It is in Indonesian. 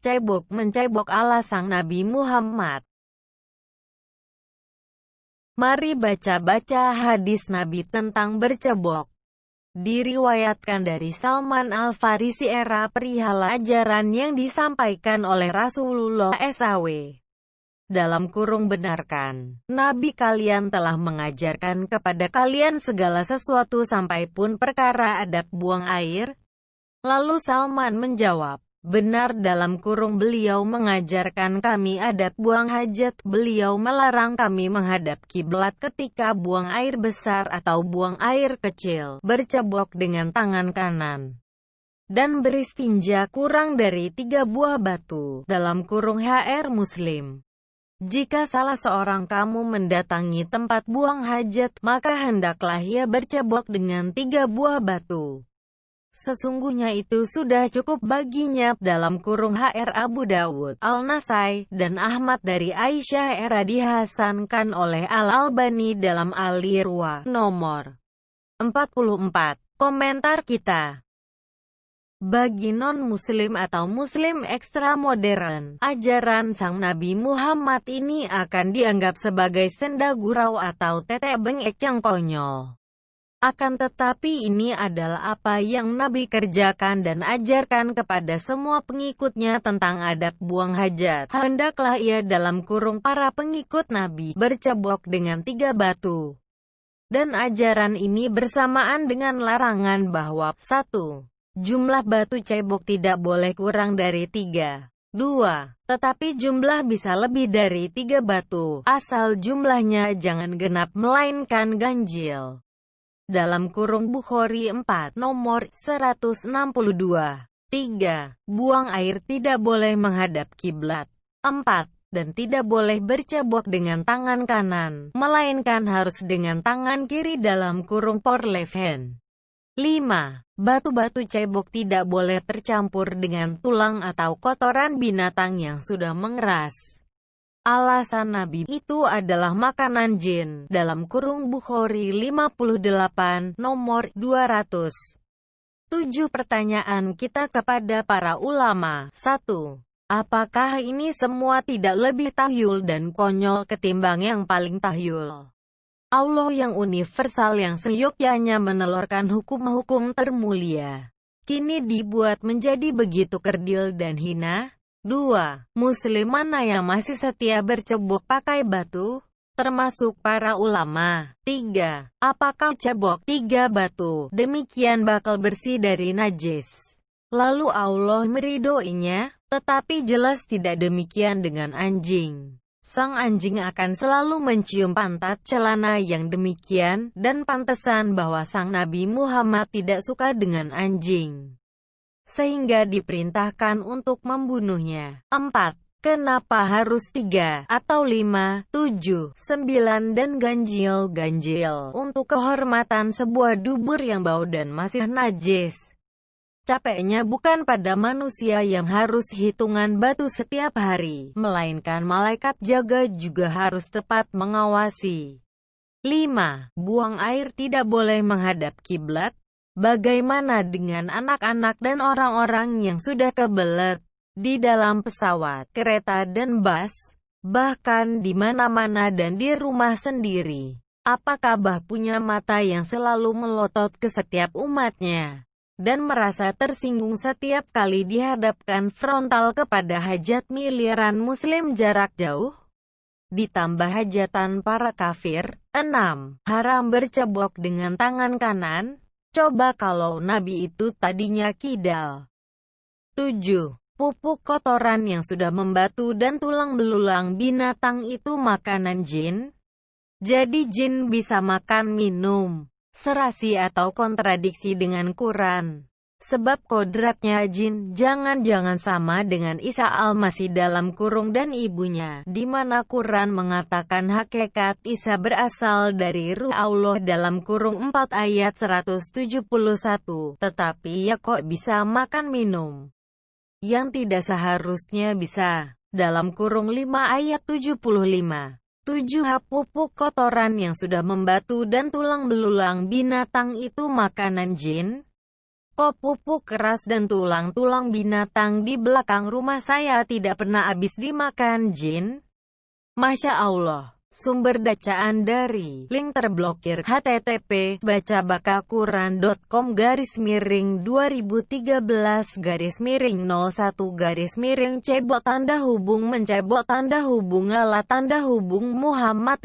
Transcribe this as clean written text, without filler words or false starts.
Cebok-mencebok ala sang Nabi Muhammad. Mari baca-baca hadis Nabi tentang bercebok. Diriwayatkan dari Salman Al-Farisi era perihal ajaran yang disampaikan oleh Rasulullah SAW. Benarkan, Nabi kalian telah mengajarkan kepada kalian segala sesuatu sampai pun perkara adab buang air? Lalu Salman menjawab, benar. Beliau mengajarkan kami adab buang hajat. Beliau melarang kami menghadap kiblat ketika buang air besar atau buang air kecil, bercebok dengan tangan kanan, dan beristinja kurang dari 3 buah batu. HR Muslim. Jika salah seorang kamu mendatangi tempat buang hajat, maka hendaklah ia bercebok dengan 3 buah batu. Sesungguhnya itu sudah cukup baginya. HR Abu Dawud, Al-Nasai, dan Ahmad dari Aisyah era dihasankan oleh Al-Albani dalam Al-Irwa, nomor 44. Komentar kita. Bagi non-muslim atau muslim ekstra modern, ajaran sang Nabi Muhammad ini akan dianggap sebagai senda gurau atau tetek bengek yang konyol. Akan tetapi ini adalah apa yang Nabi kerjakan dan ajarkan kepada semua pengikutnya tentang adab buang hajat. Hendaklah ia para pengikut Nabi bercebok dengan 3 batu. Dan ajaran ini bersamaan dengan larangan bahwa 1. Jumlah batu cebok tidak boleh kurang dari 3. 2. Tetapi jumlah bisa lebih dari 3 batu, asal jumlahnya jangan genap melainkan ganjil. Bukhari 4, nomor 162. 3. Buang air tidak boleh menghadap kiblat. 4. Dan tidak boleh bercebok dengan tangan kanan, melainkan harus dengan tangan kiri. For left hand. 5. Batu-batu cebok tidak boleh tercampur dengan tulang atau kotoran binatang yang sudah mengeras. Alasan Nabi itu adalah makanan jin. Bukhari 58, nomor 200. 7 pertanyaan kita kepada para ulama. 1. Apakah ini semua tidak lebih tahyul dan konyol ketimbang yang paling tahyul? Allah yang universal yang seyogyanya menelurkan hukum-hukum termulia, kini dibuat menjadi begitu kerdil dan hina? 2. Muslim mana yang masih setia bercebok pakai batu? Termasuk para ulama. 3. Apakah cebok 3 batu demikian bakal bersih dari najis? Lalu Allah meridhoinya? Tetapi jelas tidak demikian dengan anjing. Sang anjing akan selalu mencium pantat celana yang demikian, dan pantesan bahwa sang Nabi Muhammad tidak suka dengan anjing, sehingga diperintahkan untuk membunuhnya. 4. Kenapa harus 3, atau 5, 7, 9 dan ganjil untuk kehormatan sebuah dubur yang bau dan masih najis? Capeknya bukan pada manusia yang harus hitungan batu setiap hari, melainkan malaikat jaga juga harus tepat mengawasi. 5. Buang air tidak boleh menghadap kiblat. Bagaimana dengan anak-anak dan orang-orang yang sudah kebelet di dalam pesawat, kereta dan bus, bahkan di mana-mana dan di rumah sendiri? Apakah Bah punya mata yang selalu melotot ke setiap umatnya, dan merasa tersinggung setiap kali dihadapkan frontal kepada hajat miliaran muslim jarak jauh? Ditambah hajatan para kafir. 6. Haram bercebok dengan tangan kanan. Coba kalau Nabi itu tadinya kidal. 7. Pupuk kotoran yang sudah membatu dan tulang belulang binatang itu makanan jin? Jadi jin bisa makan minum? Serasi atau kontradiksi dengan Quran? Sebab kodratnya jin jangan-jangan sama dengan Isa Al-Masih dan ibunya, di mana Quran mengatakan hakikat Isa berasal dari Ruh Allah 4 ayat 171, tetapi ya kok bisa makan minum? Yang tidak seharusnya bisa. 5 ayat 75. 7. Pupuk kotoran yang sudah membatu dan tulang belulang binatang itu makanan jin? Kok pupuk keras dan tulang-tulang binatang di belakang rumah saya tidak pernah habis dimakan jin? Masya Allah. Sumber bacaan dari link terblokir http://bacabaca-quran.com/2013-01-cebok tanda hubung mencebok tanda hubung ala tanda hubung Muhammad.